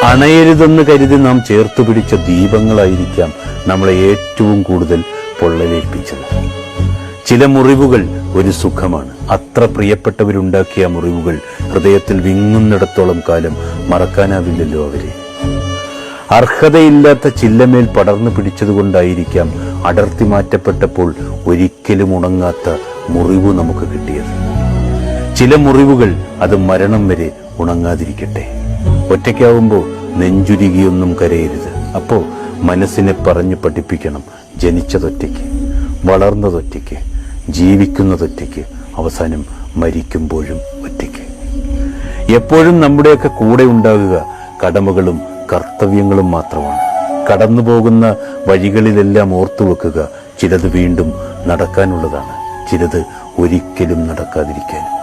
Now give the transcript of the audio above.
അണയരുതെന്ന് കരുതി നാം ചേർത്തു പിടിച്ച ദീപങ്ങളായിരിക്കാം നമ്മളെ ഏറ്റവും കൂടുതൽ പൊള്ളലേൽപ്പിച്ചത്. ചില മുറിവുകൾ ഒരു സുഖമാണ്. അത്ര പ്രിയപ്പെട്ടവരുണ്ടാക്കിയ മുറിവുകൾ ഹൃദയത്തിൽ വിങ്ങുന്നിടത്തോളം കാലം മറക്കാനാവില്ലല്ലോ അവരെ. അർഹതയില്ലാത്ത ചില്ലമേൽ പടർന്നു പിടിച്ചതുകൊണ്ടായിരിക്കാം അടർത്തി മാറ്റപ്പെട്ടപ്പോൾ ഒരിക്കലും ഉണങ്ങാത്ത മുറിവ് നമുക്ക് കിട്ടിയത്. ചില മുറിവുകൾ അത് മരണം വരെ ഉണങ്ങാതിരിക്കട്ടെ. ഒറ്റയ്ക്കാവുമ്പോൾ നെഞ്ചുരുകിയൊന്നും കരയരുത്. അപ്പോ മനസ്സിനെ പറഞ്ഞു പഠിപ്പിക്കണം, ജനിച്ചതൊറ്റയ്ക്ക്, വളർന്നതൊറ്റയ്ക്ക്, ജീവിക്കുന്നതൊറ്റയ്ക്ക്, അവസാനം മരിക്കുമ്പോഴും ഒറ്റയ്ക്ക്. എപ്പോഴും നമ്മുടെയൊക്കെ കൂടെ ഉണ്ടാകുക കടമകളും കർത്തവ്യങ്ങളും മാത്രമാണ്. കടന്നു പോകുന്ന വഴികളിലെല്ലാം ഓർത്തു വെക്കുക, ചിലത് വീണ്ടും നടക്കാനുള്ളതാണ്, ചിലത് ഒരിക്കലും നടക്കാതിരിക്കാൻ.